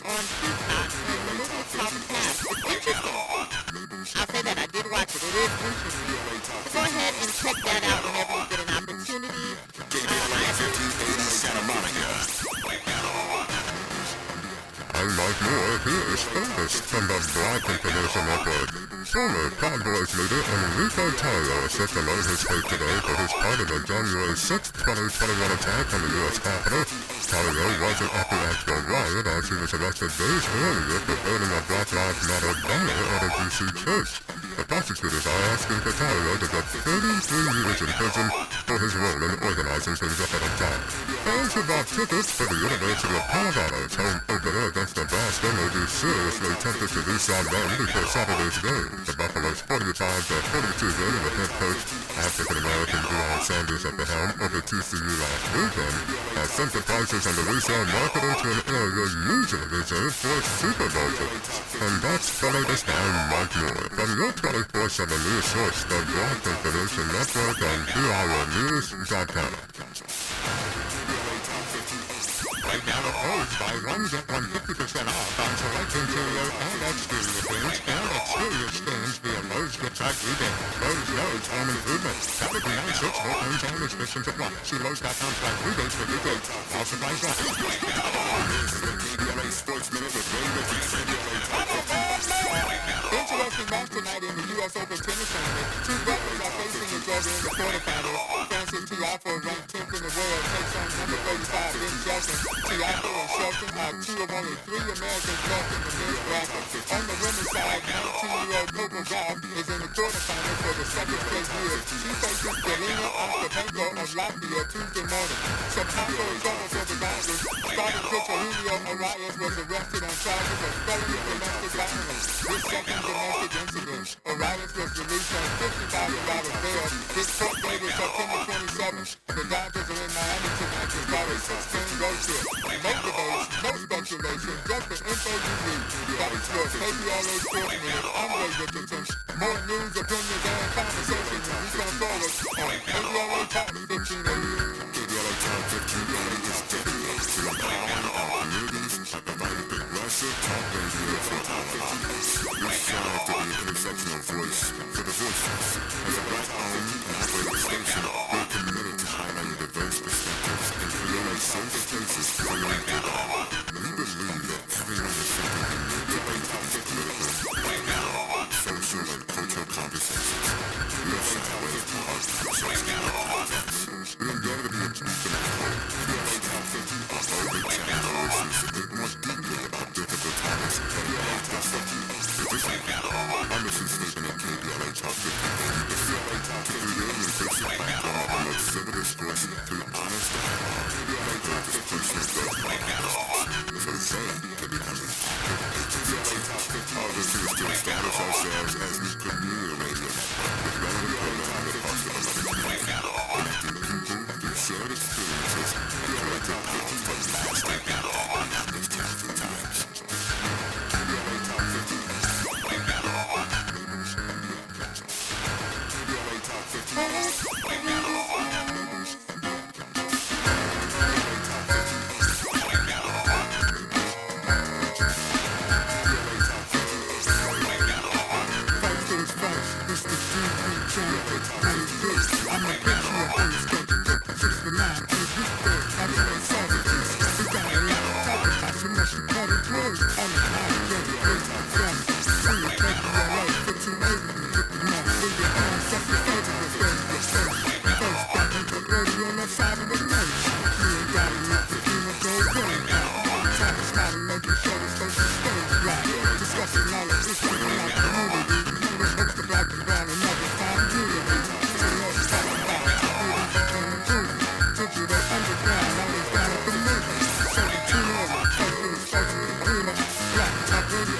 on Peacock, and the movie is called Pass. It's interesting. I'll say that I did watch it. It is interesting. So go ahead and check that out whenever you get an opportunity. KBLA 1580 Santa Monica. Unlike more, here is Elvis from the Black Information Network. Former Cowboys leader Enrico Taylor set to load his fate today for his part in the January 6, 2021 attack on the U.S. Capitol. Taylor wasn't at the actual riot as he was arrested days earlier for burning a Black Lives Matter banner at a D.C. church. The prosecutors are asking for Taylor to get 33 years in prison for his role in organizing things up at the top. Fans who bought tickets for the University of Colorado's home opener against Nebraska may be seriously tempted to lose on them before Saturday's game. The Buffaloes' 45-42 win in the head coach, African-American Deion Sanders at the helm of the TCU last weekend, has sent the prices on the resale market into an area usually reserved for Super Bowl tickets. And that's the latest. I'm Mike Moore from your 24/7 news source, the Black Information Network, and BRNews.com. Right now, opposed by runs at 150% off on select interior and exterior paints and exterior stains via Lowe's Good Side Weekend. Lowe's Home Improvement. Traffic 96 more homes and restrictions apply. See Lowe's.com/Weekdays for details. Also buys off. KBLA Sports Minute with Ray Richardson. Interesting match tonight in the U.S. Open tennis tournament. Two brothers are facing each other in the quarterfinals. Francis Tiafoe, ranked 10th in the world, takes on number 35, Ben Shelton. Tiafoe and Shelton are two of only three Americans left in the men's bracket. On the women's side, 19-year-old Coco Gauff is in the quarterfinals for the second straight year. She faces Galina Ostapenko of Latvia Tuesday morning. Chicago is trouble for the Dodgers. Starting pitcher Julio Arias was arrested on charges of felony domestic violence. This second domestic incident. Arias was released on $50,000 bail. His court date is September 27th. The Dodgers are in Miami tonight to start a 16-road trip. No debates, no speculation, just the info you need. That is your KBLA Sports Minute. I'm Ray Richardson. More news, opinions, and conversation when we come forward on KBLA Talk 1580. KBLA Talk 1580 is dedicated to empowering our communities by providing progressive talk radio for our lives. We strive to be an intersectional voice for the voiceless. As a black-owned and operated station, we're committed to highlighting diverse perspectives and creating safe spaces for young people. We believe that everyone has something unique to bring to these political, social, and cultural conversations. We are celebrating our conversations and our concepts. We endeavor to be international. KBLA Top 50 are always challenging issues to think more deeply about difficult topics and discuss them. Our mission statement at KBLA Talk 1580 is to create an inclusive platform that promotes civil discourse through honest dialogue. KBLA is personal growth and justice. So say to become an active agent. Our mission is to establish ourselves as the premier radio network with relevant programming across the Pacific, connecting people through shared experiences and collective power for lasting impact in these challenging times. KBLA Top 50.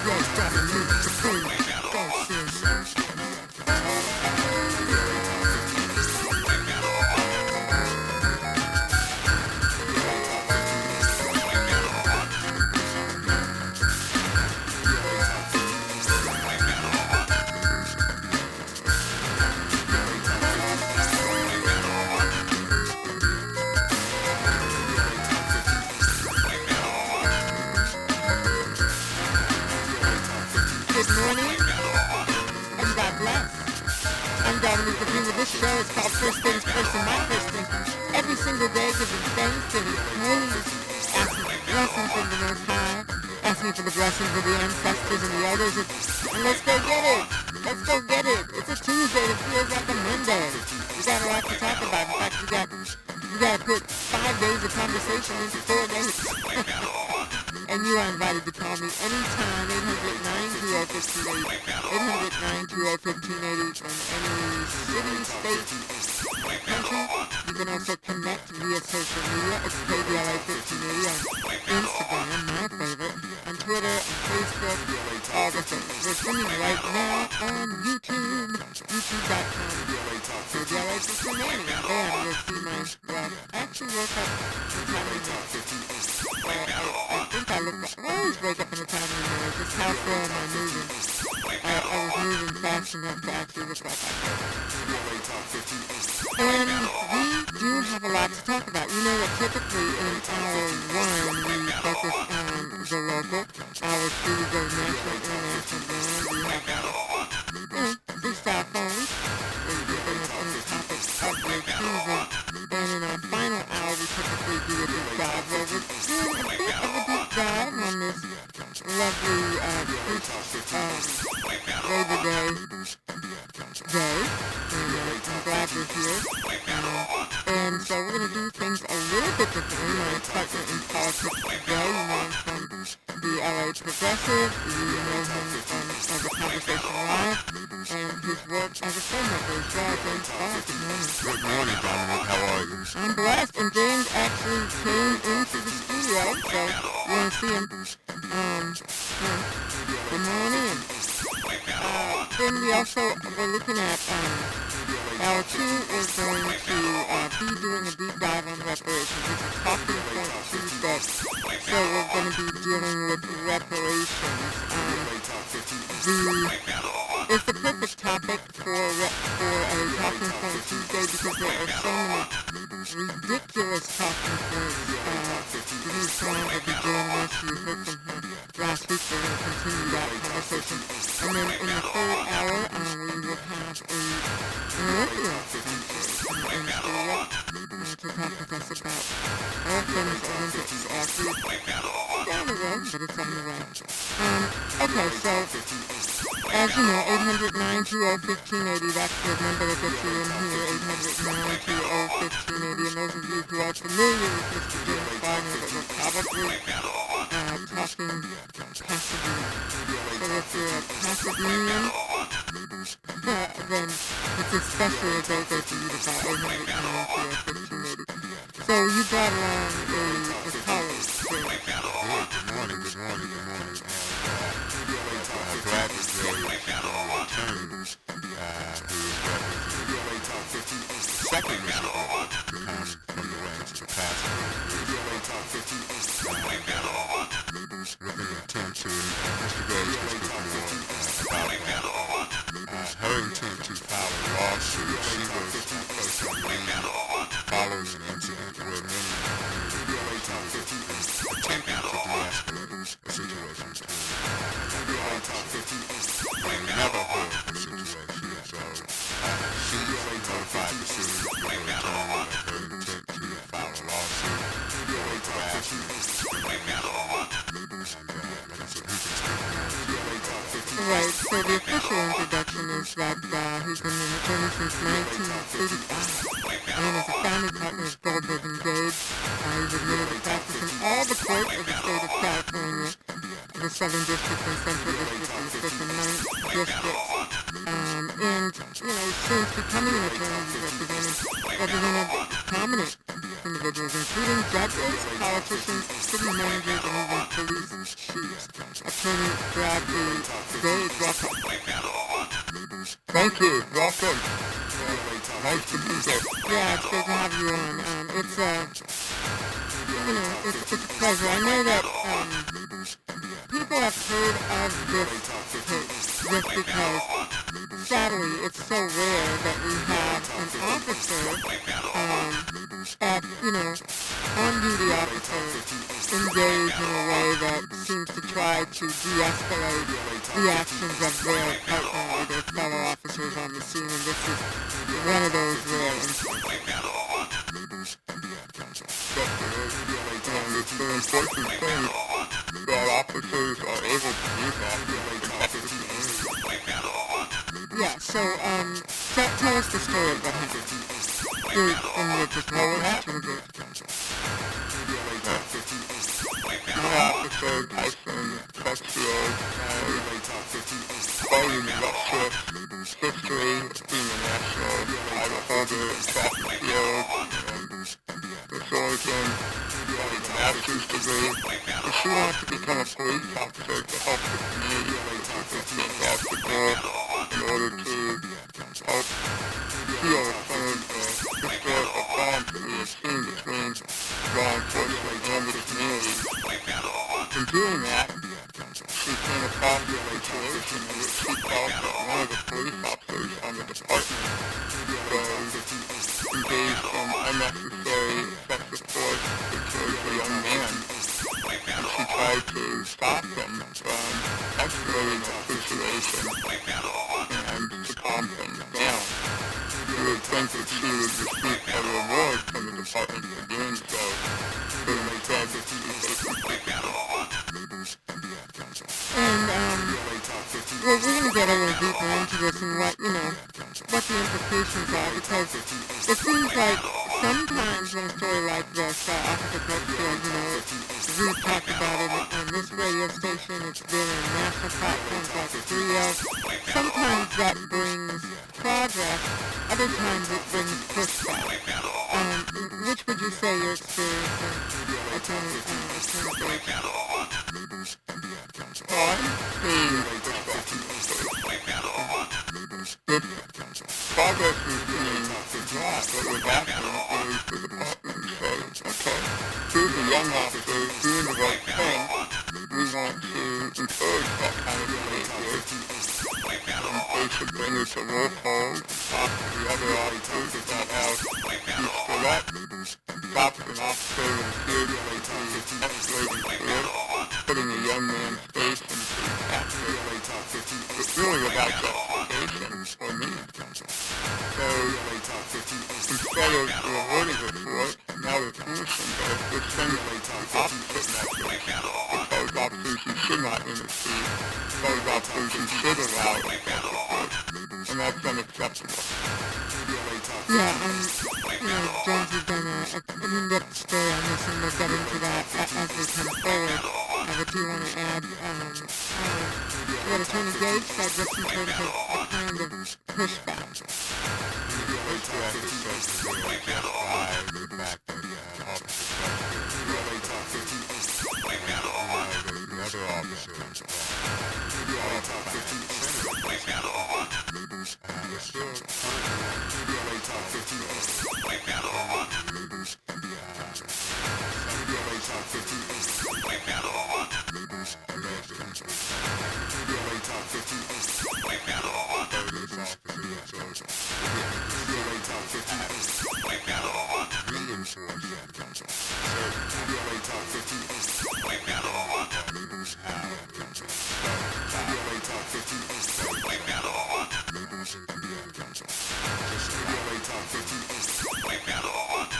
Drop is the name of this show. It's called First Things First and My First Thing. Every single day giving thanks, giving praise, asking for blessings from the Most High, asking for the blessings of the ancestors and the elders, and let's go get it. Let's go get it. It's a Tuesday. It feels like a Monday. We got a lot to talk about. In fact, we got to put 5 days of conversation into 4 days. And you are invited to call me anytime, 800-920-1580, 800-920-1580 from any city, state, country. You can also connect via social media. It's KBLA 1580 on Instagram, my favorite, on Twitter, on Facebook, all the things. We're streaming right now on YouTube, youtube.com, KBLA 1580. There you'll see my, well, actually woke up in time in I think I always wake up in a timely manner, just how slow am I moving? I was moving fast enough to actually look like I could. And we do have a lot to talk about. You know that typically in hour 1 we focus on the local. Hour 2 we go national, international, beyond. We have, freestyle phones, where you can bring up any topics of your choosing. And in our final hour we typically do a deep dive where we're doing a bit of a deep dive on this lovely Labor Day, and I'm glad we're here. And so we're going to do things a little bit differently. My partner in politics today, you know him from the LA Progressive, you know him as a Conversation Live, and his work as a filmmaker as well. James Farr, good morning. Good morning, Dominic. How are you? I'm blessed, and James actually came into the studio, so you want to see him. Good morning. Then we're looking at, hour 2 is going to be doing a deep dive on reparations. It's a talking point Tuesday, so we're going to be dealing with reparations. It's the perfect topic for a talking point Tuesday because there are so many ridiculous talking points. Denise Swan will be joining us. You heard from her last week. We're going to continue that conversation. And then in the third hour, we will have a Olympian in studio to talk with us about all things Olympics athletes. Down the road, but it's on the way. Okay, so as you know, 800-920-1580, that's the number that gets you in here, 800-920-1580, and those of you who are familiar with Mr. James Farr know that we're probably talking Pasadena. So if you're a Pasadenan, then it's especially a great day for you to call 800-920-1580. So you brought along a college thing. Good morning. Glad to say James, who is representing the second Michigan county from the ranks of the Pasadena with an intent to investigate a bit more about that. Her intent to file a lawsuit. She was placed on leave following an incident where many attempting to de-escalate a situation and never heard of the situation, so she notified the city of her attorney of her intent to file a lawsuit for harassment, and like I said, he can speak more. Right, so the official introduction is that he's been an attorney since 1985 and is a founding partner of Goldberg Gage. He's admitted to practice in all the courts of the state of California, the Southern District and Central District, and the Fifth and Ninth Districts. And, since becoming an attorney, he's represented prominent individuals, including judges, politicians, city managers, and even police chiefs. Attorney Gage, welcome. Thank you. Welcome. Nice to be here. Yeah, it's great to have you on. It's a pleasure. I know that people have heard of this case just because, sadly, it's so rare that we have an officer, on-duty officer, engage in a way that seems to try to de-escalate the actions of their partner or their fellow officers on the scene, and this is one of those rare instances. It's an important thing that officers are able to do that. Yeah, so, tell us the story of what happened. In your perspective, Officer Taisyn Crutchfield fighting in that shift, history being a national title holder, Crutchfield, the sergeant, an absence degree, but she wanted to become a police officer to help the community, that's the goal, in order to help heal some historical problems that we have seen between law enforcement and the community. In doing that, she came across a situation in which she felt that one of the police officers on the department was engaged in unnecessary excessive force towards a young man, and she tried to stop him from escalating the situation and to calm him down. You would think that she would receive a reward from the department for doing so, but instead she And, well, we're going to get a little deeper into this and what the implications are, because it seems like sometimes in a story like this, Officer Crutchfield, we've talked about it on this radio station, it's been on national platforms like 3F. Sometimes that brings progress, other times it brings pushback. Which would you say your experience in Attorney Gage? Progress is being brought, but with action is the department says, okay, here's a young officer doing the right thing. We want to encourage that kind of behavior. They should bring us a roll call, talk to the other officers that have used to that, stop an officer and appear to escalating force, putting a young man's face into action. It's really about justification for me. So, instead of rewarding her for it, now the punishment is the same opposite message. Because officers who should not intercede, those officers who should allow excessive force, and that's unacceptable. Yeah, James, you've done an in-depth story on this, and we'll get into that as we come forward. What do you want to add? What Attorney Gage said just in terms of a kind of pushback. Pushback is justified by the fact that the other officers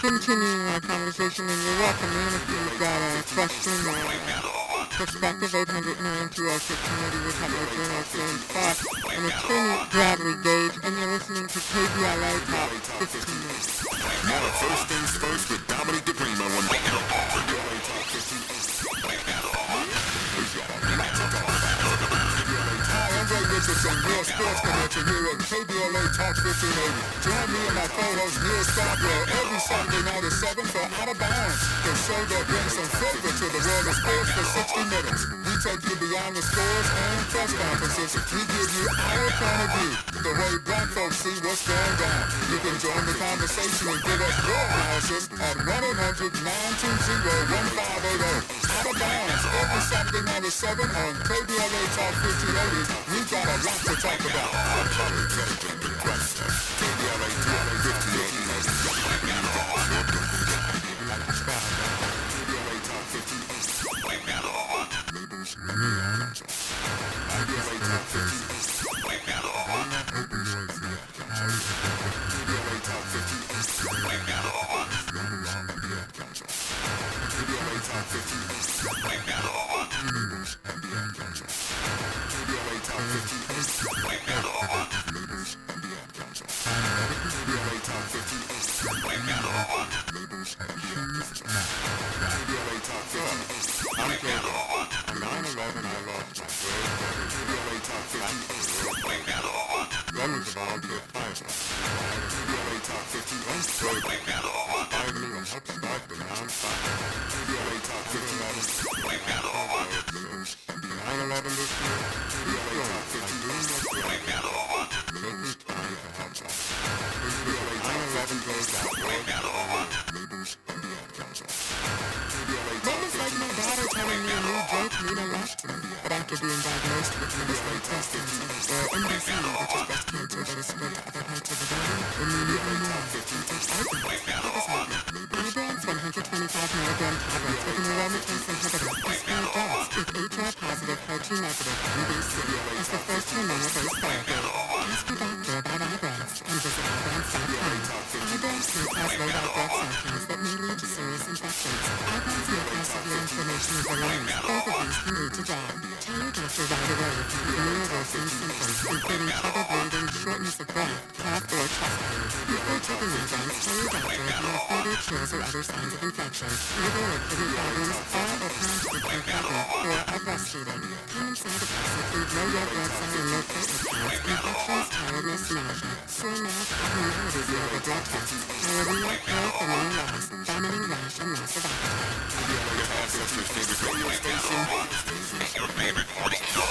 Continuing our conversation, and you're welcome in if you've got a question or perspective. 800-920-1580. We're talking with journalist James Farr and Attorney Bradley Gage, and you're listening to KBLA Talk 15 Minutes. Now first things first with Dominic DePrimo on Richardson, your sports connection here at KBLA Talk 1580. Join me and my co-host Neil Scarborough every Saturday night at 7 for Out of Bounds, the show that brings some flavor to the world of sports for 60 minutes. We take you beyond the scores and press conferences. We give you our point of view, the way black folks see what's going down. You can join the conversation and give us your analysis at 1-800-920-1580. Out of Bounds every Saturday night at 7 on KBLA Talk 1580. We've got a lot to talk about. Emmons, a volunteer firefighter. One story inspired me to help start the nonprofit. 9/11 this year, please join us by doing what's right now. Taking time to help us. Please visit 911goes.org. Moments like my daughter telling me a new joke mean a lot to me. But after being diagnosed with metastatic breast cancer, MBC, which is breast cancer that is spread to other parts of the body, will mean even more. And such items. What is happening? Ibrance 125 milligram tablets with an aromatase inhibitor is spelled dose with HR-positive, HER2-negative MBC as the first hormonal-based therapy. Ask your doctor about Ibrance and visit Ibrance.com. Ibrance may cause low white blood cell counts that may lead to serious infections. Ibrance may cause severe inflammation of the lungs. Both of these can lead to death. Tell your doctor right away if you have any worsening symptoms, including trouble breathing, shortness of breath, cough, or chest pain. Before taking Ibrance, tell your doctor if you have fever, chills, or other signs of infection, liver or kidney problems, are or plan to become pregnant, or are breastfeeding. Common side effects include low red blood cell and low platelet counts, infections, tiredness, nausea, sore mouth, abnormalities in other blood tests, diarrhea, hair thinning and loss, vomiting, rash, and loss of appetite. Your favorite morning show.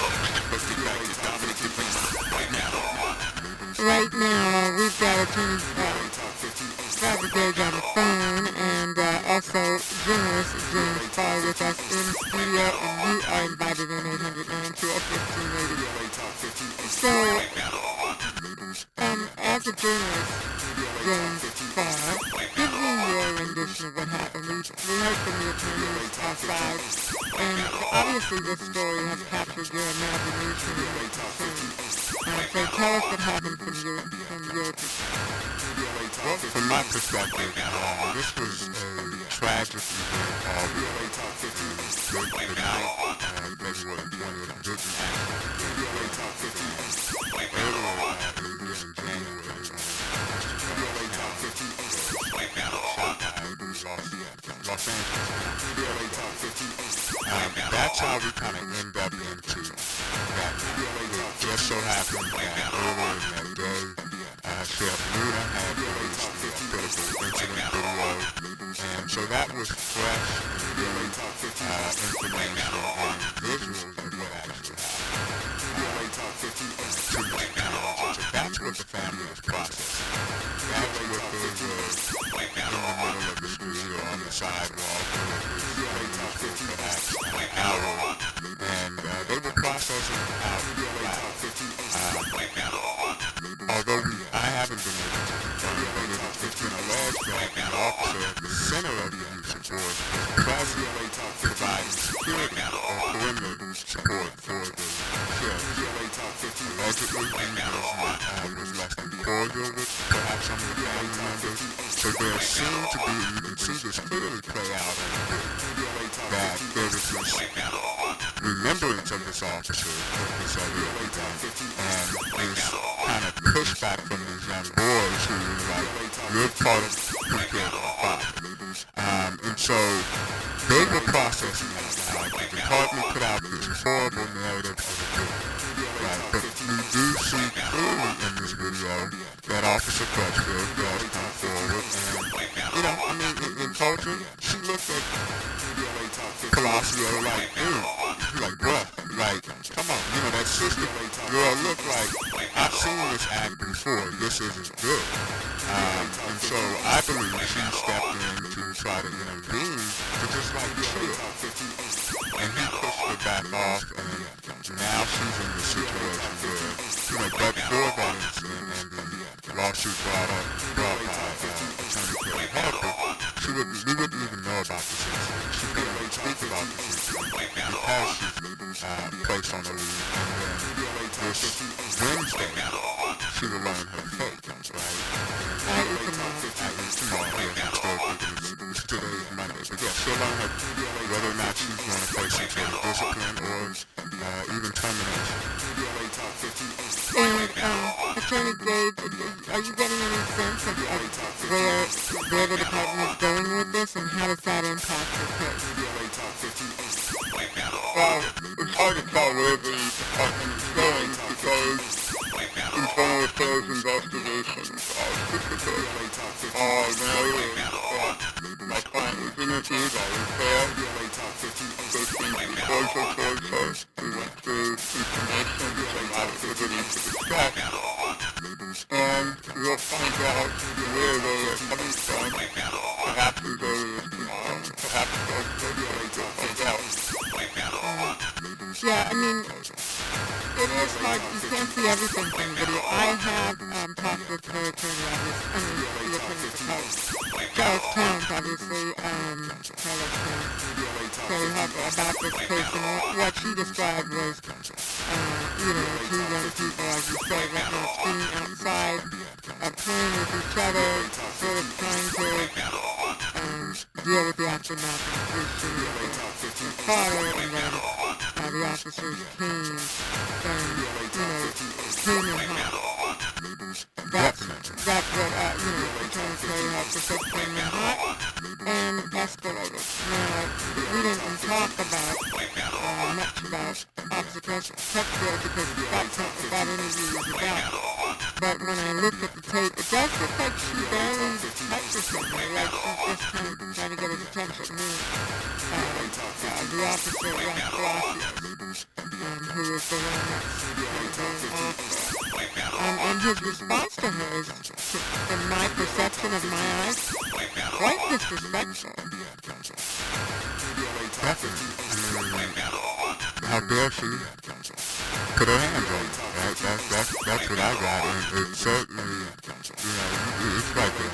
Right now, we've got Attorney Goldberg Gage on the phone, and also journalist James Farr with us in studio, and you are invited in 800-920-1580. So, as a journalist, James Farr, give me your rendition of what happened. We heard from the attorneys outside, and obviously this story has captured your imagination and your concern. So tell us what happened from your perspective. Well, from my perspective, this was a tragic event of the night, February 20th, didn't earlier in January, Los Angeles. That's how we kind of end up into that. It just so happened that earlier in that day, Sheriff Luna had released the critical incident video, and so that was fresh and new information and visuals of what actually happened. So that's what the family was processing. That's what they were in the middle of the studio on the sidewalk, perhaps an hour, and they were processing it out loud. Although I haven't been able to confirm it, but it's been alleged that an officer at the center of the use of force was present providing security or perimeter support for the sheriff. Allegedly, he was less than cordial with perhaps some of the family members. So there seemed to be, you can see this clearly play out in the book, that there was this remembrance of this officer, this other event, and this kind of pushback from these young boys who were like, you're part of who killed my father. And so they were processing that now. The department put out this horrible narrative of the video. Right? But we do see clearly in this video that Officer Crutchfield does come forward, and, in culture, she looked at Palacio like, like, bruh, like, come on, that sister girl looked like, I've seen this act before, this isn't good. And so I believe she stepped in to try to intervene to just like chill. And he pushed her back off, and now she's in the situation where, but for that incident and the lawsuit brought by Attorney Harper, we wouldn't even know about this incident. She couldn't even speak about this incident because she's placed on the leave. And then this Wednesday, she will learn her fate, right? It's today's Monday, but yeah, she'll learn whether or not she's going to face some sort of discipline or even termination. And Attorney Gage, are you getting any sense of where the department is going with this, and how does that impact your case? Well, it's hard to tell where the department is going because internal Farr's investigations specifically narrated that my client was interviewed. I was there. There's been proposal towards her. We went through information and activity to discuss. And we'll find out where they are coming from. Perhaps as early as tomorrow. Perhaps we'll find out. Yeah, I mean, it is hard. You can't see everything from the video. I have talked with her attorney, obviously. The attorney for Charles Towns, obviously. Charles Towns. Terry Harper about this case. And what she described was, two young people, as you say, right now, sitting outside, playing with each other, sort of trying to deal with the aftermath of the police shooting of Farr, and then the officers came in hot. That's what, Attorney Terry Harper said, came in hot and escalated. Now, we didn't talk about much about Officer Crutchfield because that's not what that interview was about. But when I looked at the tape, it does look like she barely touches him. Like she's just kind of trying to get his attention. The officer, who was the one that's and his response to her is, in my perception of my eyes, quite disrespectful. Definitely. How dare she put her hands on it, right? That's what I got, and it certainly, it's like that.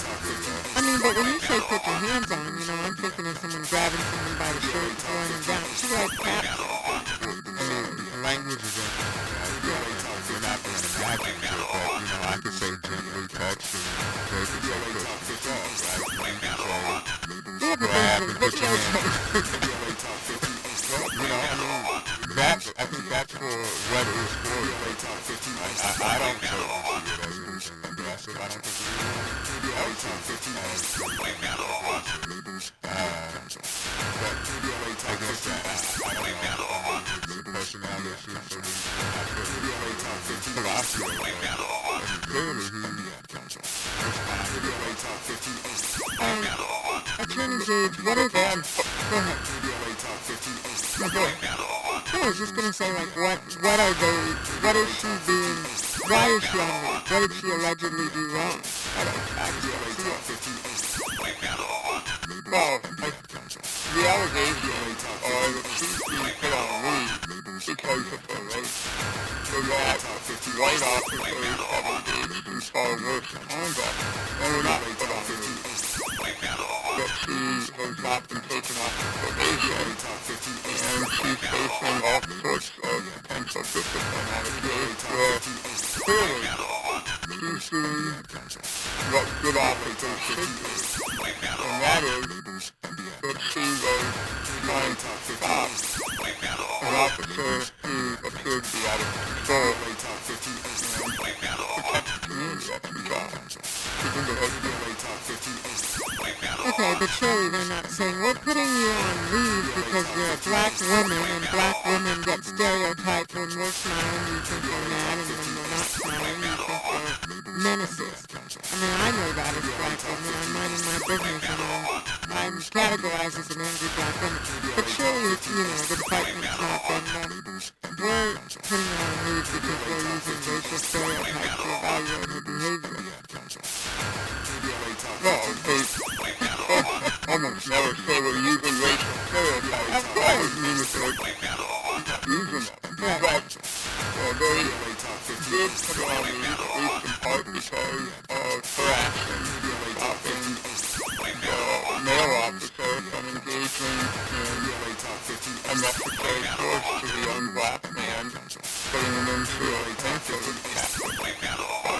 I mean, but when you say put your hands on him, I'm thinking of someone grabbing someone by the shirt and throwing him down. She like taps. Language is interesting, right? You're not being imaginative, but, I could say gently touch, and they could say push to the stuff, right? You can say grab and put your hands I think that's for whether it's for you. I don't certainly see it as anything aggressive. I don't think it really is but I guess I don't know. It's a personality issue, so we're not putting philosophy on it. Clearly, he Attorney Gage, what are the... Go ahead. I was just gonna say, what are they, what is she being, why is she on leave? What did she allegedly do wrong? I don't actually see it. Well, the allegations are that she's being put on leave because of her race. So that white officers have engaged in far worse conduct and were not put on leave. That she has not been taken off of probation, and she's facing all sorts of potential discipline on a case where clearly she's doing what good officers should do, and that is that she was trying to stop an officer who appeared to be out of control and protect the community. That's the job. Okay, but surely they're not saying, we're putting you on leave because you're a black woman, and black women get stereotyped. When we're smiling, you think we're mad, and when we're not smiling, you think we're menaces. I mean, I know that as a black woman. I'm minding my business, and I'm categorized as an angry black woman. But surely, the department's not saying, we're putting her on leave because we're using racial stereotypes to evaluate her behavior. Well, they almost never say we're using racial stereotypes. Of course. I mean, if they're using them. But they did put her on leave, at least in part because of her action stopping the male officer from engaging in unnecessary force to the young black man, putting him into a handcuffing capsule by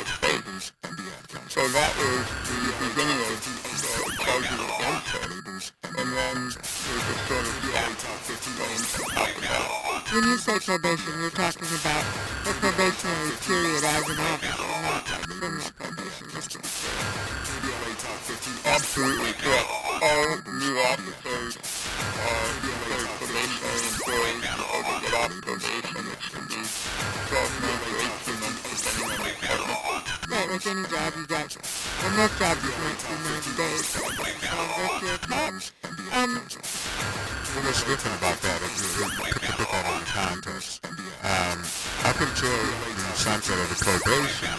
his face. So that was the beginning of the charges against her. And then there's a sort of going to talk about. When you say probation, you're talking about the probationary period as an officer, not like criminal probation, just to be clear. Absolutely correct. All new officers are probationary employees before they get off probation, which can be 12 months or 18 months depending on the department. much any job you get, well, most jobs is meant to be 90 days, so that's your catch. Well, what's different about that is to put that in the context. Up until the sunset of the probation,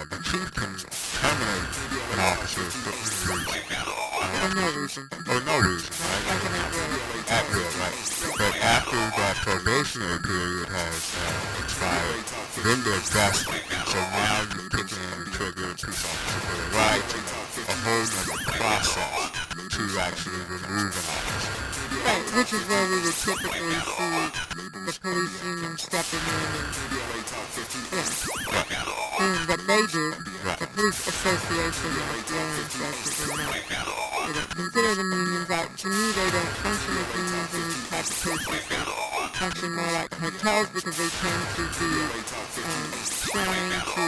the chief can terminate an officer's reason. For no reason. Or no reason, right? At will, right? But after that probationary period has expired, then they're vested. So now you kick in and trigger a peace officer bill of rights and a whole other process to actually remove an officer. Right, which is where we would typically see the police union stepping in and doing what they do. The police association of law enforcement, they don't consider them unions out. To me, they don't function as unions in these types of cases. They function more like hotels because they tend to be trying to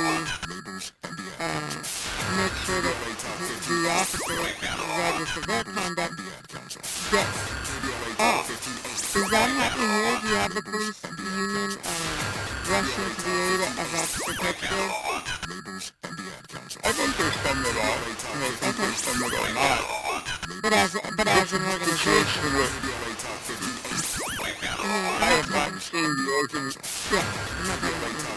make sure that the officer, regardless of their conduct, gets off. Is that happening here? Do you have the police union rushing to the aid of Officer Crutchfield? I think there's some that are. I think some that are not. But as an organization, I have not seen the organization. yeah, I'm not talking about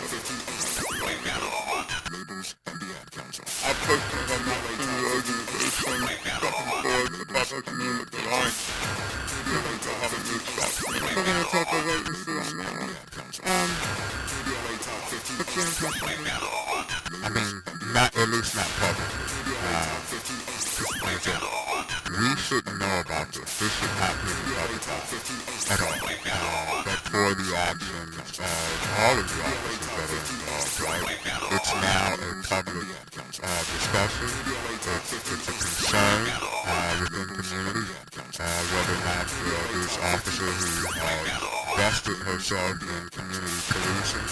I personally have not seen the organization stepping forward, but that doesn't mean that they aren't. They haven't reached that point. we're going to take a wait and see on that one. What's your impression? I mean, not, at least not publicly. We shouldn't know about this. This should not be publicized at all. But for the actions of all of the officers that are involved, right? It's now a public discussion. It's a concern within community whether or not this officer who vested herself in community policing,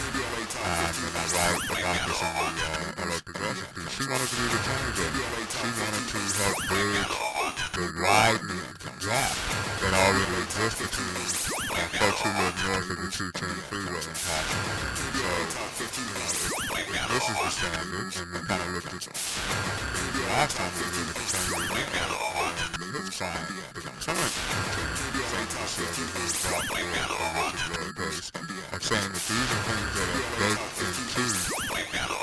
and I write about this in the LA Progressive piece, she wanted to be the candidate. She wanted to help bridge the widening gap that already exists between folks who live north of the 210 freeway in Pasadena. So, if this is the standard, and we kind of looked at the last time we were the same his client, the current St. Cecilia, who is brought forward for Richard Lloyd Pace, are saying that these are things that are baked into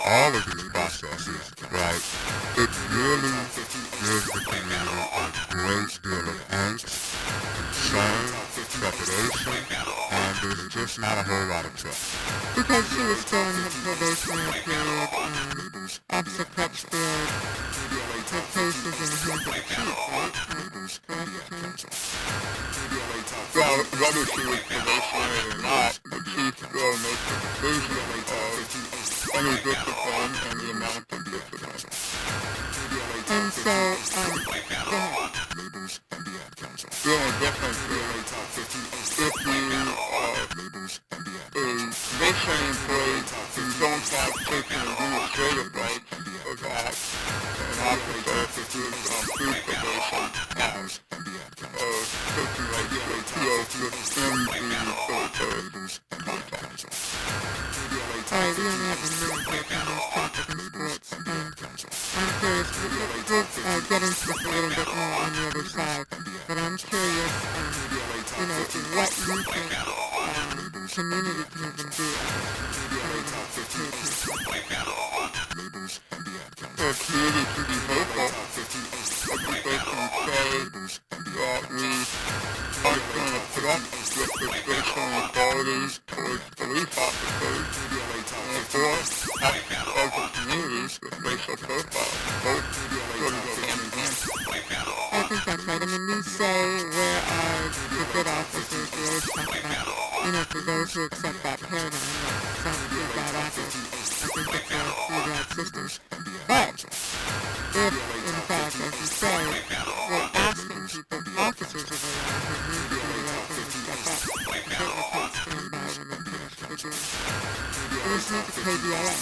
all of these processes, right? It really gives the community a great deal of angst, concern, trepidation, and there's just not a whole lot of trust. Because she was still in her probationary period, Officer Crutchfield, her case was in the hands of the chief, right? Correct? Well, whether she was probationary or not, the chief still makes the decision of any discipline and the amount of discipline. And so, go ahead. The only difference is if you a probationary employee who don't have certain administrative rights of that, an officer who is on food probation has certain rights to appeal within the military context. Alright, we only have a minute left on this topic in sports. I'm curious, we'll get into this a little bit more on the other side, but I'm curious, what you think community can even do Well, community can be hopeful. I think they can say that we aren't going to put up with the racial inequalities towards police officers, and therefore, as a community, the racial profile, both sort of go hand in hand. I think that's right. I mean, we say where are the good officers, we always talk about, for those who accept that paradigm, that some good bad apples, I think it's a few bad sisters. But, if, in fact, as you say, we're asking people, officers of the law who need to do the right thing to step up, they can't stand by when they finish what they're doing. We're listening to KBLA.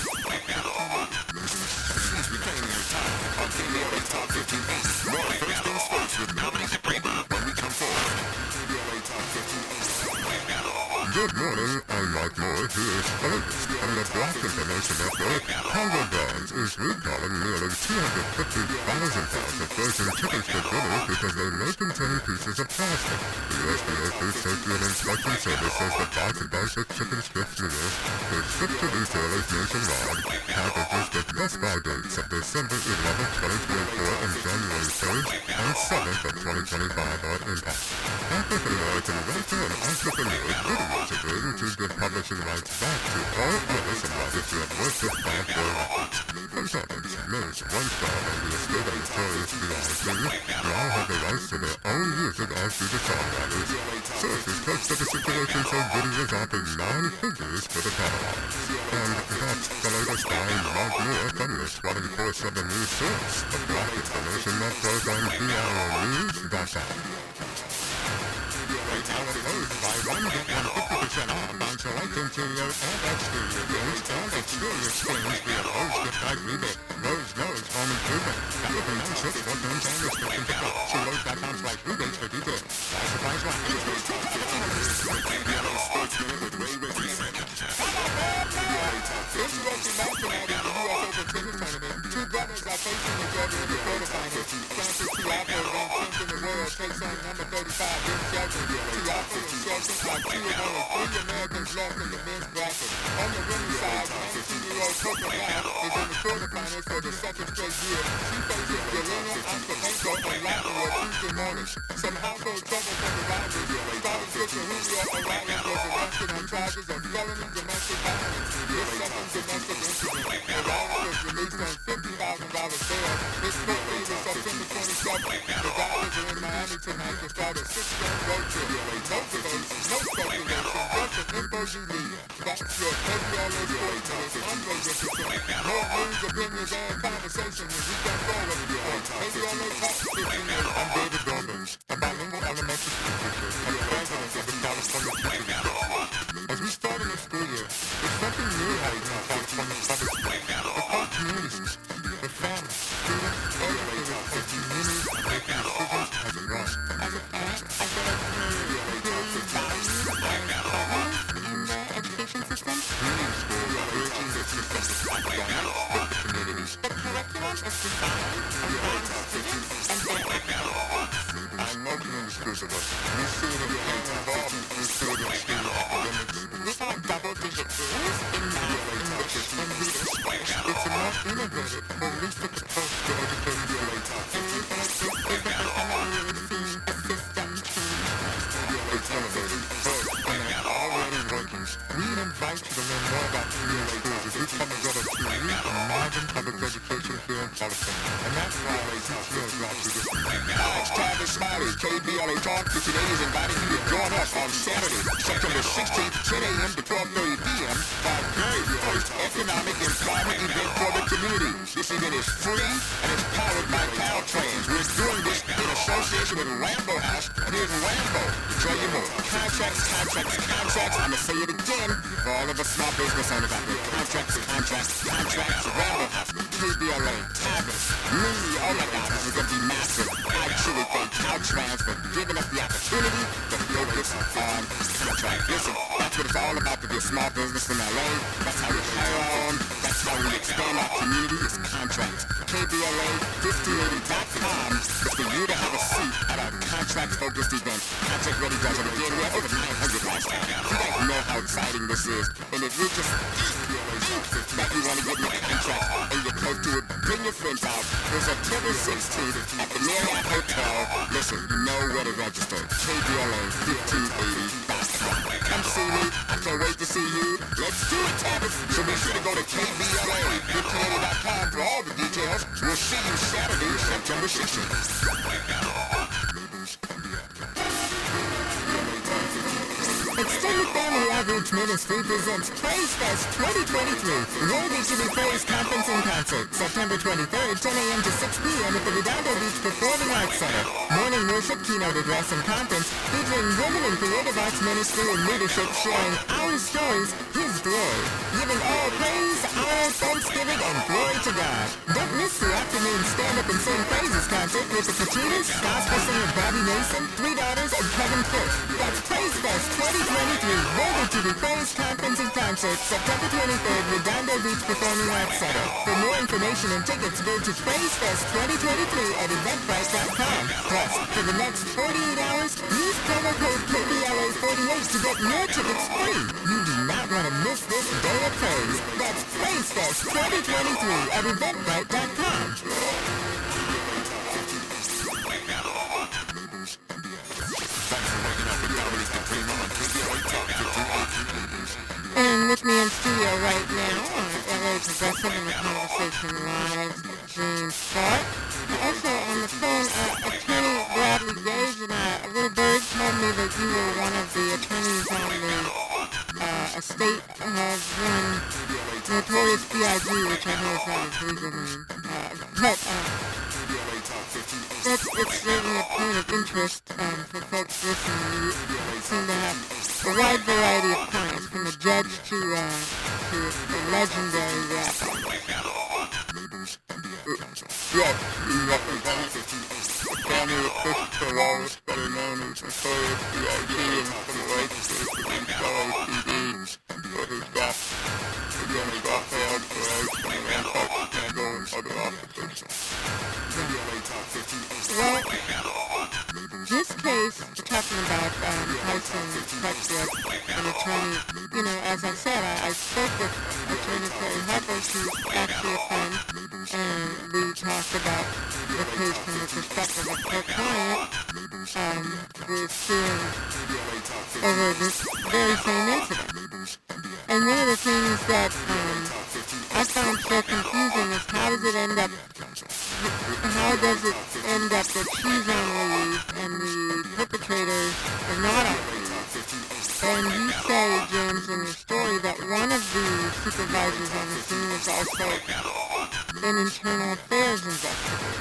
Reclaiming your time on KBLA Top 15 East. More first things first with Dominic Suprema when we come forward. Good morning, I'm Mike Moore, here's August from the Black Information Network. Congo Guns is recalling nearly 250,000 pounds of frozen chickens for dinner because they may contain pieces of plastic. The USDA Food Safety and Inspection Service says the box of basic chicken strips meals is shipped to retailers nationwide. Packages with best-by dates of December 11th, 2024 and January 3rd and 7th of 2025 are in pack. African-American writer and entrepreneur Lydia agreed to give publishing rights back to all artists and writers who have worked with Farr records. Consultants, Mills, One-Star, and the estate of Notorious B.I.G. now have the rights to their own music as do the songwriters. Sources claim that the situation so Goody is offering 9 figures for the catalog. And that's the latest by Mark Moore from your 24/7 news source, the Black Information Network on KBLA.com. By one get 150% off on select interior and exterior games and exterior screens via Lowe's Gift Card Rebate. Lowe's knows home improvement. California knows it for terms and restrictions apply. See Lowe's.com/rebates for details. While supplies last. This Russian match tonight in the U.S. Open tennis tournament. Two brothers are facing each other in the quarterfinals. Francis Tiafoe, ranked 10th in the world, takes on number 35, Ben Shelton. Tiafoe and Shelton are 2 of only 3 Americans left in the men's bracket. On the women's side, 19-year-old Coco Gauff is in the quarterfinals for the second straight year. She faces Jelena Ostapenko and Latvia Tuesday morning. Some household trouble for the Riders. Starting pitcher Julio Arias was arrested on charges of felony domestic violence. This second domestic incident. Arias was released on $50,000 bail. His court date is September 27th. The Riders are in Miami tonight to start a 6-game road trip. No delays, no speculation, just an info you need. That's your KBLA Sports News. I'm Ray Richardson. More news, opinions, and conversation as we go forward. KBLA Talk 15. I'm David Goldberg, a bilingual elementary school teacher and the president of the California Teachers Association. As we start in the school year, there's something new happening in California public schools. The whole communities, the families, students, educators, and communities are making decisions as a grown. As a parent, I feel like really valued and in the education system. Many schools are urging their systems to fight violence with the communities. The curriculum is designed around students and their academics. I'm working in the schools of us. We see that we can't involve in student academics. With our double-digit growth in math, English, and reading skills, it's a more integrated, holistic approach to education. And this is the first time I've really seen a system change. It's innovative, but in our already workings, we invite you to learn more about community schools as we come together to reimagine public education here in California. And that's why I teach you brought you this morning. It's Travis Smiley, KBLA Talk for today is inviting you to join us on Saturday, September 16th, 10 a.m. to 12:30 p.m. for our very first economic empowerment event for the community. This event is free and it's powered by Caltrans. We're doing this in association with Rambo House, and here's Rambo to tell you more. Contracts. I'm going to say it again for all of the small business owners out there. Contracts. Rambo House, KBLA, Tavis, me, oh my God, this is going to be massive. I truly thank Caltrans for giving us the opportunity to focus on contract. Listen, that's what it's all about to be a small business in LA. That's how we hire on. That's how we expand our community is contracts. KBLA1580.com is for you to have a seat at our contract-focused event. Contract really does it again. We have over 900 last time. You guys know how exciting this is. And if you just that you want to get your contract and you're close to it, bring your friends out. There's October 16th at the Marriott Hotel. Listen, you know where to register. KBLA1580.com. Come see me. I can't wait to see you. Let's do it, Tavis. So be sure to go to KBLA1580.com for all the details. We'll see you Saturday, September 16th. Extended Family Outreach Ministry presents Praise Fest 2023, Worthy to be Praised Conference and Concert, September 23rd, 10 a.m. to 6 p.m. at the Redondo Beach Performing Arts Center. Morning worship, keynote address, and conference featuring women in creative arts ministry and leadership sharing our stories, His glory, giving all praise, honor, thanksgiving, and glory to God. Don't miss the afternoon stand-up and sing praises concert with the Katrinas, gospel singer Bobby Mason, 3 daughters, and Kevin Fish. That's Praise Fest 2023, Worthy to be Praised Conference and Concert. concert, September 23rd, Redondo Beach Performing Arts Center. For more information and tickets, go to FazeFest 2023 at eventbrite.com. Plus, for the next 48 hours, use promo code KBLA48 to get your tickets free. You do not want to miss this day of praise. That's FazeFest 2023 at eventbrite.com. And with me in studio right now are LA Progressive in the Conversation Live, James Farr. Also on the phone, Attorney Bradley Gage, and a little bird told me that you were one of the attorneys on the estate of one notorious B.I.G., which I know is not his legal name. But it's certainly a point of interest for folks listening. You seem to have a wide variety of clients, from a judge to a legendary rapper. Yeah, family of Christopher Wallace, better known as Notorious B.I.G. and for the legislature and fellow CDs for his death. Again, he got failed for and rampart scandal and other officers. Well, this case, we're talking about Taisyn Crutchfield, an attorney. You know, as I said, I spoke with Attorney Terry Harper, who's actually a friend, and we talked about the case from the perspective of her client, was suing over this very same incident. And one of the things that I found so confusing is how does it end up that she's on leave and the perpetrators are not on leave? And you say, James, in your story that one of the supervisors on the scene is also an internal affairs investigator.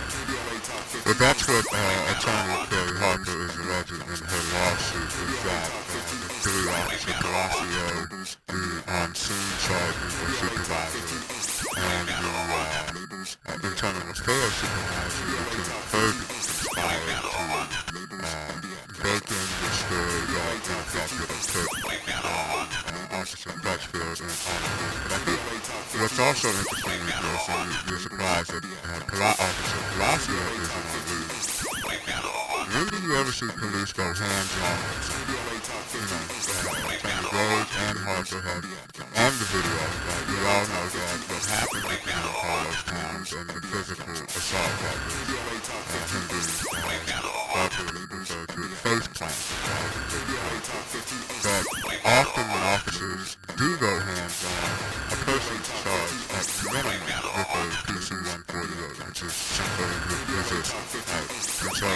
But that's what Attorney Terry Harper is alleging in her lawsuit, is that the three Officer Palacio, the on-scene sergeant or supervisor, and the internal affairs supervisor, Lieutenant Kirby, conspired to break in, destroy that put Officer Crutchfield on the news. But I think what's also interesting is this, and you're surprised that Officer Palacio isn't on leave. When do you ever see police go hands-on with something? You know, Attorney Gage and Harper have, and the video, we all know that what happened with Carlos Towns and the physical assault that was him being Harper referred to as face plant. But often when officers do go hands-on, a person's charged at minimum with a PC-148, which is something with resistance. And so,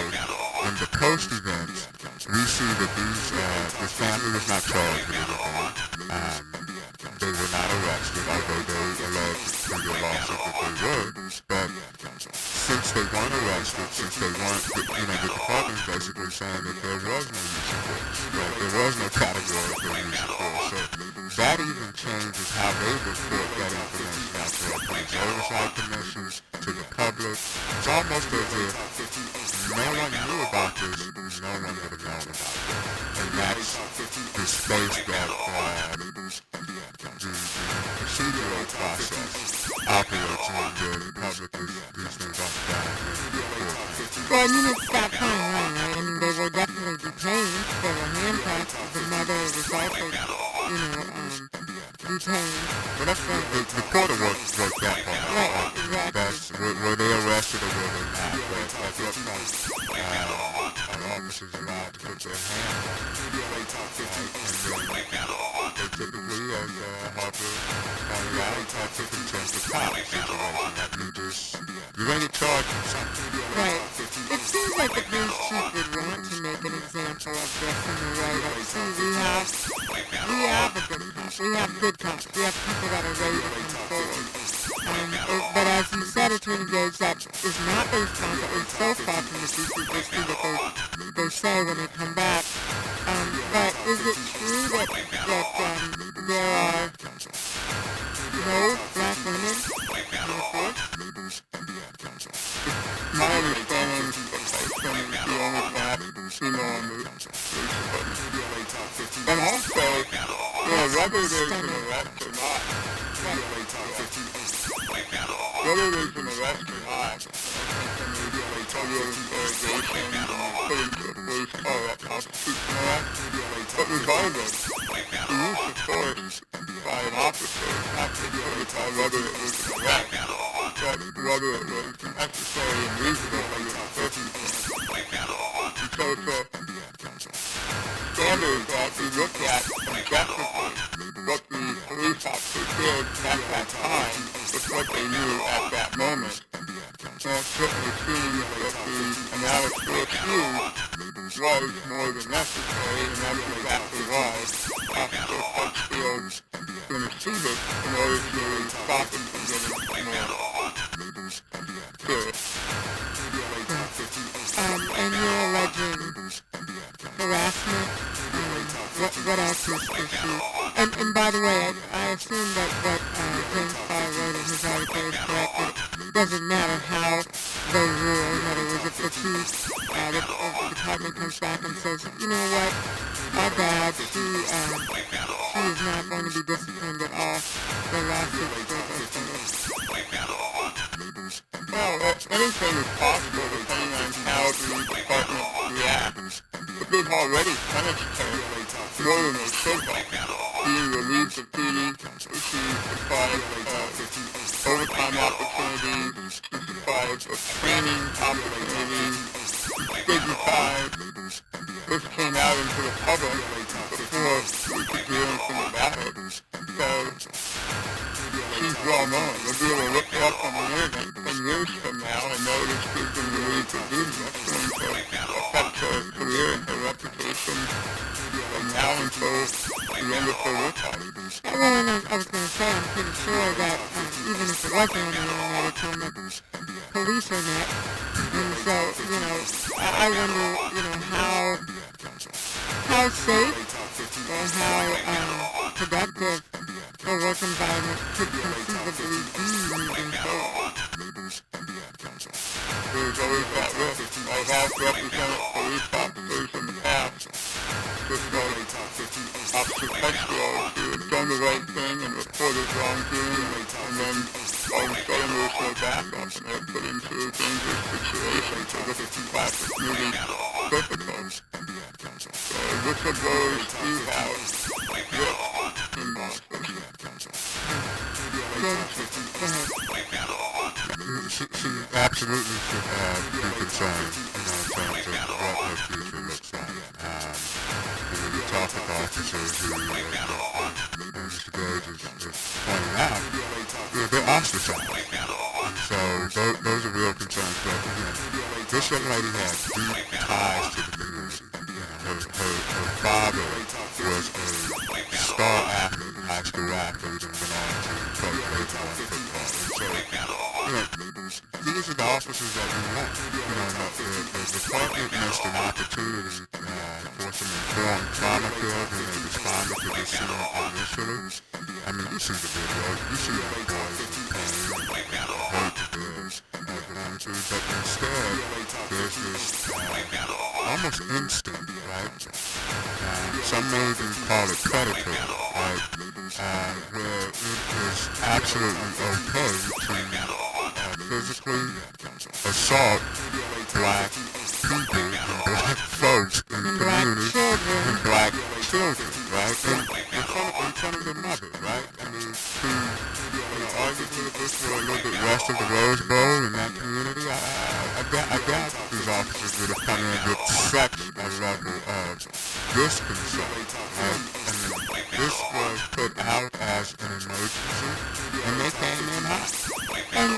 in the post-events, we see that this family was not charged with anything. They were not arrested, although they alleged through their lawsuit that they were. But since they weren't arrested, since they weren't, the department's basically saying that there was no use of force, that there was no categorical use of force. So that even changes how they report that information out to our police oversight commissions, to the public. It's almost as if no one knew about this, no one would have known about it. And that's the space that the procedural process operates in, where the public is these things off the bat. Well, I mean, it's that kind of wrong, right? I mean, they were definitely detained. They were handcuffed. The mother was also, detained. But that's the court works that part. Right, exactly. That's, were they arrested or were they not? But at what point are officers allowed to put their hands on them? And they typically, as Harper pointed out, that's a contested cop situation. That you ain't in charge of something. Right. It seems like the police chief would want to make an example of this in the way that, see, we have a good cop. We have good cops. We have people that are ready to come forward. But as you said, Attorney Gage, that is not the response that was so far from the police chief. We'll see what they say when they come back. But is it true that there are no black women in the force? My understanding is that Taisyn is the only black female on the police department. And also, whether there's an arrest or not. Whether there's an arrest or not, a real interrogation and put into a police car that constitutes an arrest. But regardless, the use of force by an officer is not to verify whether it was an arrest, but whether it was necessary and reasonable under the circumstances. Because the standard that we look at objectively, what the police officer did at that time was what they knew at that moment. And it certainly seems that the analysis used was more than necessary, and that's exactly why Officer Crutchfield finished this in order to stop him from getting more serious. And you're alleging harassment. What else is she? And by the way, I assume that what James Farr wrote in his article is correct. It doesn't matter how they rule. In other words, if the department comes back and says, you know what, our bad, she is not going to be disciplined at all. The lawsuit Well, anything is possible depending on how the department reacts. But they've already punished her more than they should have. Being relieved of duty, she's deprived of overtime opportunities, she's deprived of training opportunities, she's stigmatized. This came out into the public before we could do anything about it. So, she's well known. We'll be able to look her up on the internet 10 years from now and know that she's been relieved of duty. That's going to affect her career and her reputation from now until the end of her work life. Well, and I was going to say, I'm pretty sure that even if it wasn't on the internet, it's on the police net. And so, I wonder, how safe or how productive a work environment could conceivably be moving forward. There's always that risk. I have represented police officers in the past. Just like Officer Taisyn, who had done the right thing and reported wrongdoing, and then all of a sudden there's no backup and they're put into a dangerous situation. So this is classic movie difficult. So whistleblowers do have risk in law enforcement. She absolutely should be concerned in terms of what her future looks like. When you talk with officers who, as Mr. Gage is pointing out, they're ostracized. And so those are real concerns. But this young lady has deep ties to the community. Her father was a star athlete, high school athlete, and went on to play baseball and football. And so, these are the officers that we want. The department missed an opportunity for some informed trauma care when they responded to this scene initially. I mean, you see the videos, you see the boys in pain, hurt to this, but instead, there's this almost instinct, right? Some may even call it predatory, right? Where it is absolutely okay to physically assault black people and black folks in the community and black children, right? In front of their mother, right? I mean, to arguably if this were a little bit west of the Rose Bowl in that community, I doubt these officers would have come in with such a level of disconcert, right? I mean, this was put out as an emergency, and they came in hot. And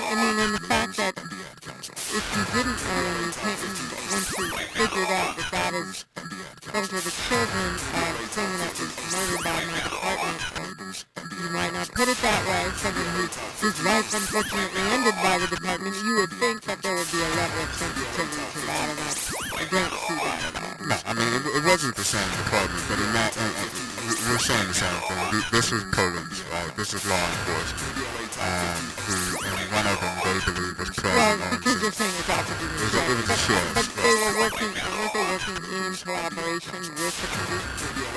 the fact that if you didn't know and once you figured out that those were the children of someone that was murdered by my department, you might not put it that way, someone whose life unfortunately ended by the department, you would think that there would be a level of sensitivity to that, and I don't see that at all. No, I mean, it wasn't the same department, but in that, we're saying the same thing. This is police, right? This is law enforcement. And one of them, they believe, was present on because you're saying it's all to do with It was a sheriff. But they were working in collaboration with the police?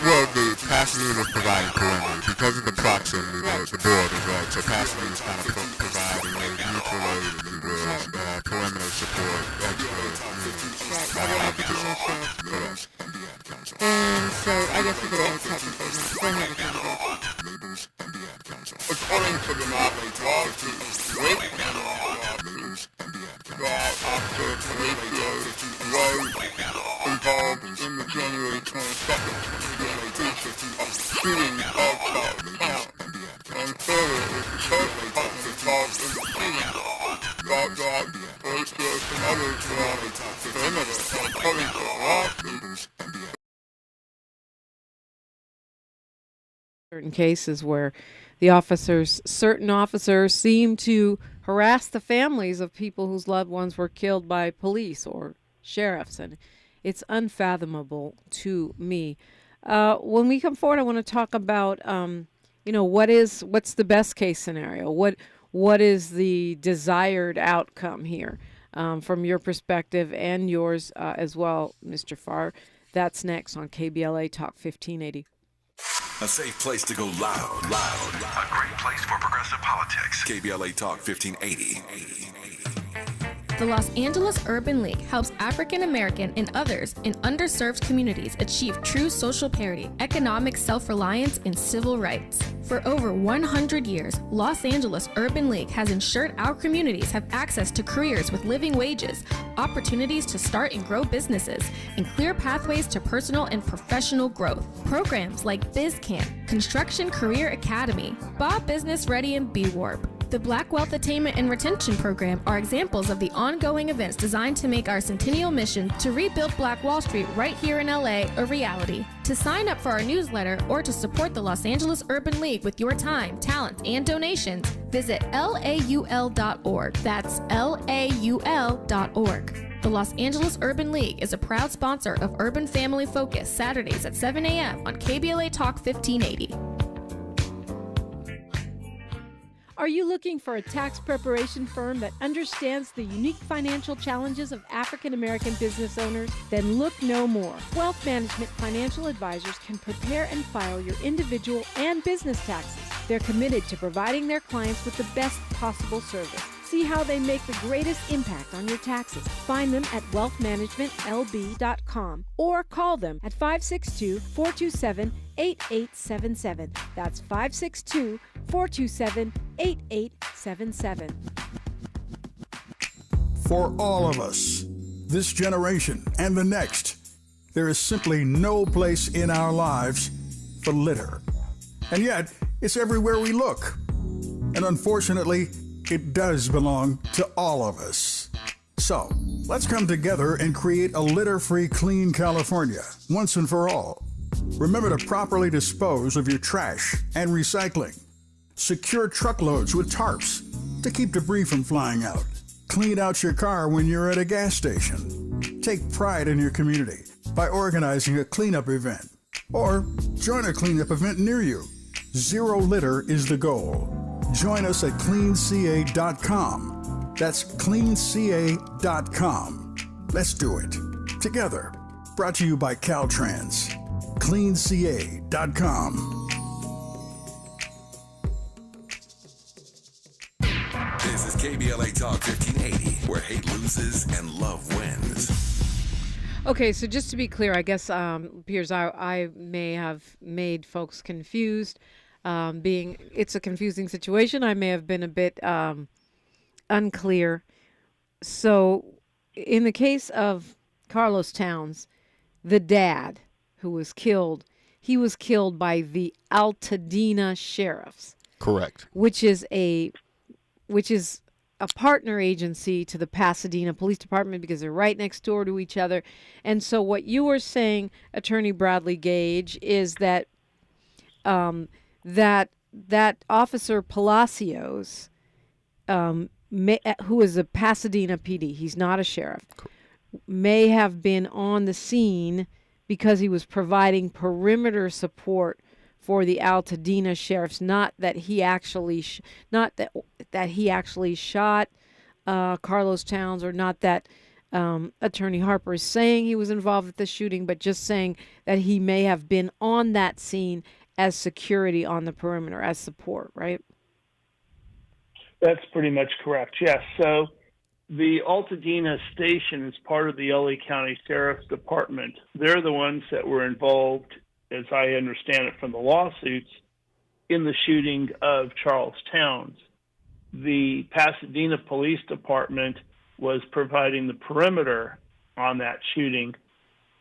Well, the Pasadena was providing perimeter. Because of the proximity, the borders, right? So Pasadena's kind of providing a mutual aid, if you will, perimeter support, extra, advocacy. Correct. And so I guess we could only touch on that. Go ahead, Attorney Gage. According to the lawsuit, that Officer Taisyn was involved in the January 22nd, 2023 shooting outside town. And further, if the sheriff's department involved in the shooting, that Horatio and others were on the perimeter. And according to the lawsuit, certain cases where certain officers seem to harass the families of people whose loved ones were killed by police or sheriffs, and it's unfathomable to me. When we come forward, I want to talk about, what's the best case scenario? What is the desired outcome here, from your perspective and yours as well, Mr. Farr? That's next on KBLA Talk 1580. A safe place to go loud. A great place for progressive politics. KBLA Talk 1580. The Los Angeles Urban League helps African American and others in underserved communities achieve true social parity, economic self-reliance, and civil rights. For over 100 years, Los Angeles Urban League has ensured our communities have access to careers with living wages, opportunities to start and grow businesses, and clear pathways to personal and professional growth. Programs like BizCamp, Construction Career Academy, Bob Business Ready, and B-Warp. The Black Wealth Attainment and Retention Program are examples of the ongoing events designed to make our centennial mission to rebuild Black Wall Street right here in LA a reality. To sign up for our newsletter or to support the Los Angeles Urban League with your time, talent, and donations, visit laul.org. That's laul.org. The Los Angeles Urban League is a proud sponsor of Urban Family Focus, Saturdays at 7 a.m. on KBLA Talk 1580. Are you looking for a tax preparation firm that understands the unique financial challenges of African American business owners? Then look no more. Wealth Management Financial Advisors can prepare and file your individual and business taxes. They're committed to providing their clients with the best possible service. See how they make the greatest impact on your taxes. Find them at wealthmanagementlb.com or call them at 562-427-8877. That's 562-427-8877. For all of us, this generation and the next, there is simply no place in our lives for litter. And yet, it's everywhere we look. And unfortunately, it does belong to all of us. So, let's come together and create a litter-free, clean California, once and for all. Remember to properly dispose of your trash and recycling. Secure truckloads with tarps to keep debris from flying out. Clean out your car when you're at a gas station. Take pride in your community by organizing a cleanup event. Or join a cleanup event near you. Zero litter is the goal. Join us at cleanca.com. That's cleanca.com. Let's do it together. Brought to you by Caltrans. cleanca.com. This is KBLA Talk 1580, where hate loses and love wins. Okay, so just to be clear, I guess, Piers, I may have made folks confused. It's a confusing situation. I may have been a bit unclear. So in the case of Carlos Towns, the dad who was killed, he was killed by the Altadena sheriffs. Correct. Which is a partner agency to the Pasadena Police Department because they're right next door to each other. And so what you were saying, Attorney Bradley Gage, is that that Officer Palacios, who is a Pasadena PD, he's not a sheriff, may have been on the scene because he was providing perimeter support for the Pasadena sheriffs. Not that he actually, that he actually shot Carlos Towns, or not that Attorney Harper is saying he was involved with the shooting, but just saying that he may have been on that scene as security on the perimeter, as support, right? That's pretty much correct, yes. So the Altadena station is part of the LA County Sheriff's Department. They're the ones that were involved, as I understand it from the lawsuits, in the shooting of Charles Towns. The Pasadena Police Department was providing the perimeter on that shooting.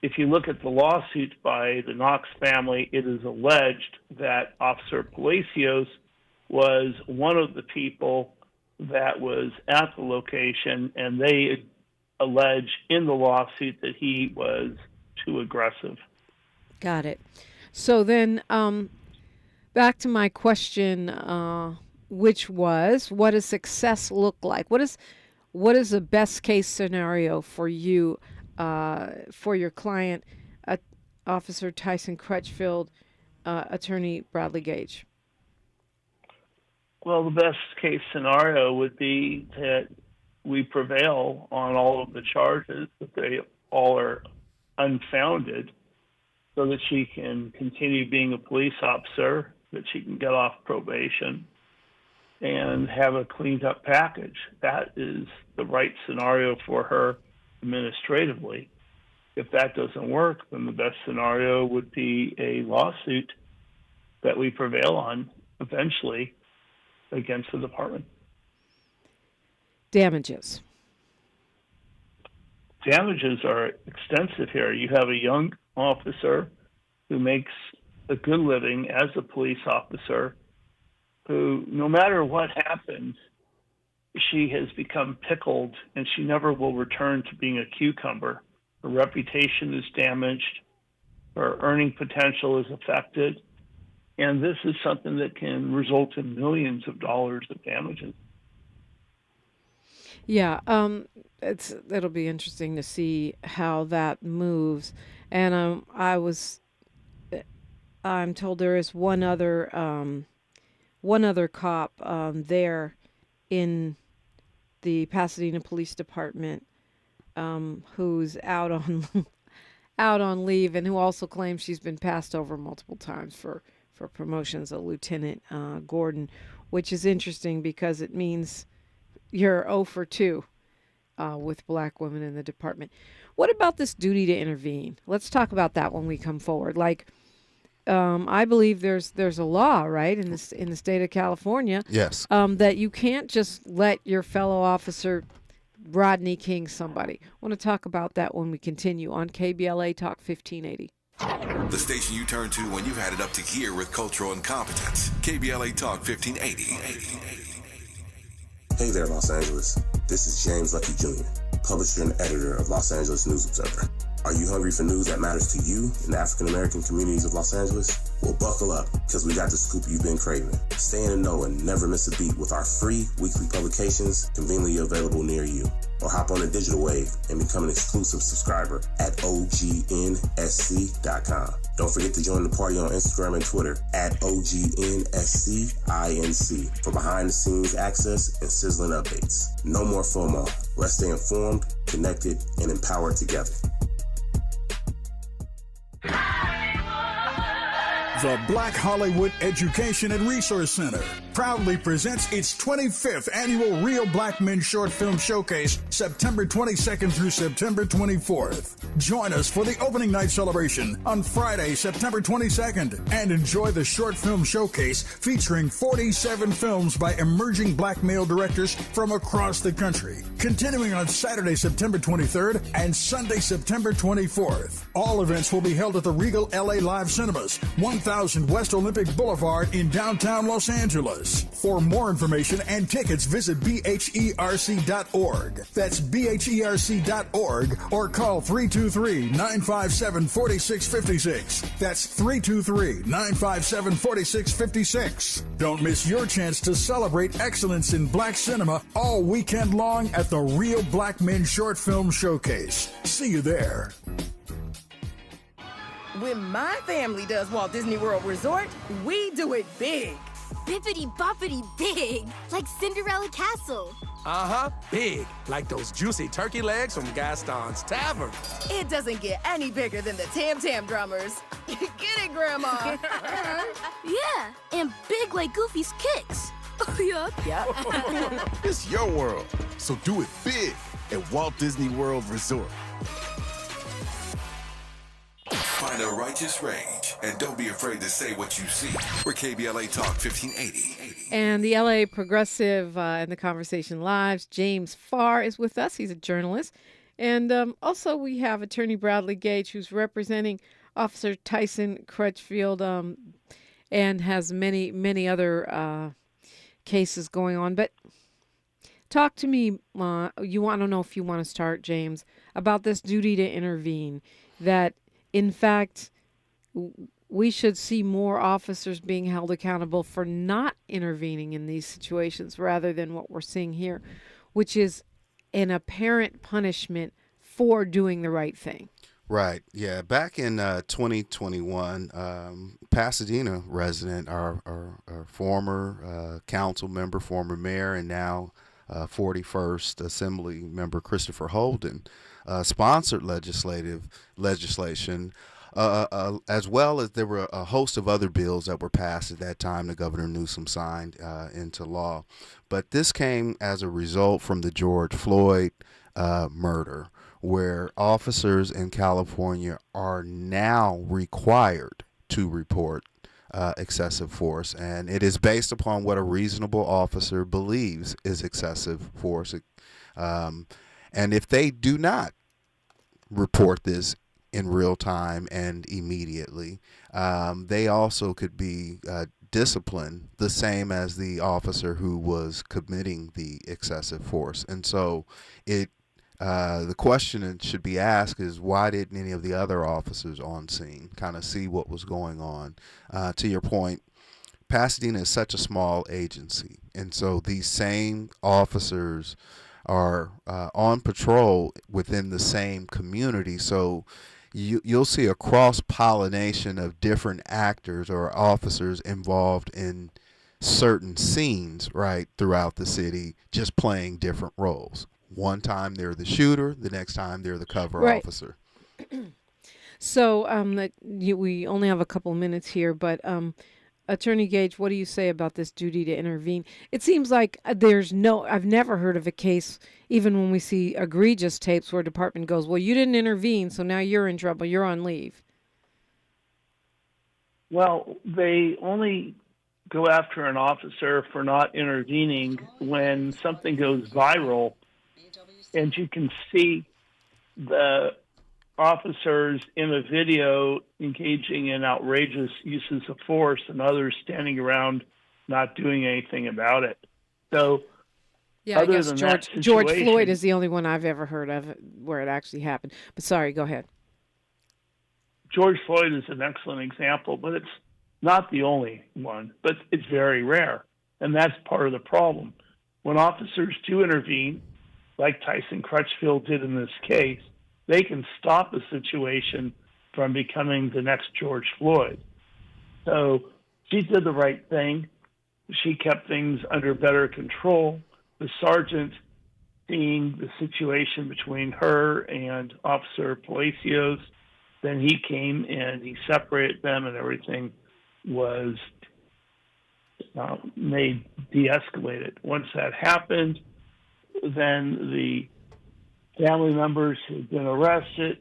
If you look at the lawsuit by the Knox family, it is alleged that Officer Palacios was one of the people that was at the location, and they allege in the lawsuit that he was too aggressive. Got it. So then back to my question, which was, what does success look like? What is the best case scenario for you, for your client, Officer Taisyn Crutchfield, Attorney Bradley Gage? Well, the best case scenario would be that we prevail on all of the charges, that they all are unfounded, so that she can continue being a police officer, that she can get off probation and have a cleaned up package. That is the right scenario for her administratively. If that doesn't work, then the best scenario would be a lawsuit that we prevail on eventually against the department. Damages. Damages are extensive here. You have a young officer who makes a good living as a police officer, who, no matter what happens, she has become pickled and she never will return to being a cucumber. Her reputation is damaged. Her earning potential is affected. And this is something that can result in millions of dollars of damages. Yeah, it'll be interesting to see how that moves. And I'm told there is one other cop there in the Pasadena Police Department who's out on leave, and who also claims she's been passed over multiple times for promotions, a Lieutenant Gordon, which is interesting because it means you're 0 for 2 with black women in the department. What about this duty to intervene? Let's talk about that when we come forward. Like, I believe there's a law, right, in the state of California, yes, that you can't just let your fellow officer Rodney King somebody. I want to talk about that when we continue on KBLA Talk 1580. The station you turn to when you've had it up to here with cultural incompetence. KBLA Talk 1580. Hey there, Los Angeles. This is James Lucky Jr., publisher and editor of Los Angeles News Observer. Are you hungry for news that matters to you in the African-American communities of Los Angeles? Well, buckle up, because we got the scoop you've been craving. Stay in the know and never miss a beat with our free weekly publications conveniently available near you. Or hop on the digital wave and become an exclusive subscriber at OGNSC.com. Don't forget to join the party on Instagram and Twitter at OGNSCINC for behind-the-scenes access and sizzling updates. No more FOMO. Let's stay informed, connected, and empowered together. The Black Hollywood Education and Resource Center proudly presents its 25th annual Real Black Men Short Film Showcase, September 22nd through September 24th. Join us for the opening night celebration on Friday, September 22nd, and enjoy the short film showcase featuring 47 films by emerging black male directors from across the country. Continuing on Saturday, September 23rd and Sunday, September 24th. All events will be held at the Regal LA Live Cinemas, 1000 West Olympic Boulevard in downtown Los Angeles. For more information and tickets, visit bherc.org. That's bherc.org, or call 323-957-4656. That's 323-957-4656. Don't miss your chance to celebrate excellence in black cinema all weekend long at the Real Black Men Short Film Showcase. See you there. When my family does Walt Disney World Resort, we do it big. Bippity boppity big, like Cinderella Castle. Uh-huh, big, like those juicy turkey legs from Gaston's Tavern. It doesn't get any bigger than the Tam Tam Drummers. Get it, Grandma? Yeah, and big like Goofy's kicks. Yup. It's your world, so do it big at Walt Disney World Resort. Find a righteous rage, and don't be afraid to say what you see. We're KBLA Talk 1580. And the LA Progressive in the Conversation Live's James Farr is with us. He's a journalist. And also we have Attorney Bradley Gage, who's representing Officer Taisyn Crutchfield and has many, many other cases going on. But talk to me, I don't know if you want to start, James, about this duty to intervene, that in fact we should see more officers being held accountable for not intervening in these situations rather than what we're seeing here, which is an apparent punishment for doing the right thing. Right. Yeah. Back in 2021, Pasadena resident, our former council member, former mayor, and now 41st Assembly member Christopher Holden sponsored legislation, as well as there were a host of other bills that were passed at that time that Governor Newsom signed into law. But this came as a result from the George Floyd murder, where officers in California are now required to report excessive force, and it is based upon what a reasonable officer believes is excessive force. And if they do not report this in real time and immediately, they also could be disciplined the same as the officer who was committing the excessive force. And so the question that should be asked is, why didn't any of the other officers on scene kind of see what was going on? To your point, Pasadena is such a small agency, and so these same officers are on patrol within the same community. So you'll see a cross-pollination of different actors or officers involved in certain scenes right throughout the city, just playing different roles. One time they're the shooter, the next time they're the cover officer. So we only have a couple minutes here, but Attorney Gage, what do you say about this duty to intervene? It seems like I've never heard of a case, even when we see egregious tapes where a department goes, well, you didn't intervene, so now you're in trouble, you're on leave. Well, they only go after an officer for not intervening when something goes viral and you can see the officers in a video engaging in outrageous uses of force and others standing around not doing anything about it. So, yeah, I guess George Floyd is the only one I've ever heard of where it actually happened. But sorry, go ahead. George Floyd is an excellent example, but it's not the only one. But it's very rare, and that's part of the problem. When officers do intervene, like Taisyn Crutchfield did in this case, they can stop a situation from becoming the next George Floyd. So she did the right thing. She kept things under better control. The sergeant, seeing the situation between her and Officer Palacios, then he came and he separated them, and everything was made de-escalated. Once that happened, then the family members who had been arrested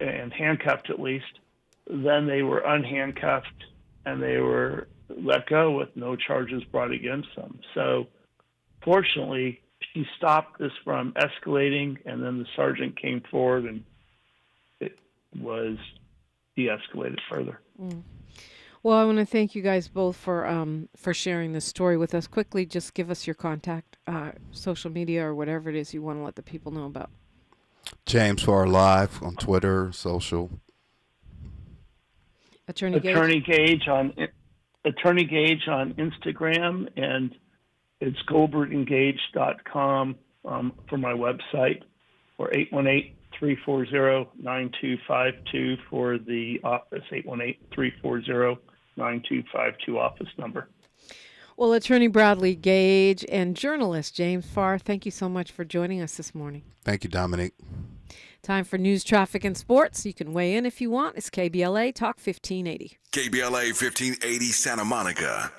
and handcuffed at least, then they were unhandcuffed and they were let go with no charges brought against them. So fortunately, she stopped this from escalating, and then the sergeant came forward and it was de-escalated further. Mm. Well, I want to thank you guys both for sharing this story with us. Quickly, just give us your contact, social media, or whatever it is you want to let the people know about. James Farr Live on Twitter, social. Attorney Gage on Instagram, and it's goldbergengage.com for my website, or 818-340-9252 for the office, 818-340-9252 office number. Well, Attorney Bradley Gage and journalist James Farr, thank you so much for joining us this morning. Thank you, Dominic. Time for news, traffic, and sports. You can weigh in if you want. It's KBLA Talk 1580. KBLA 1580 Santa Monica.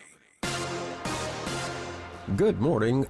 Good morning.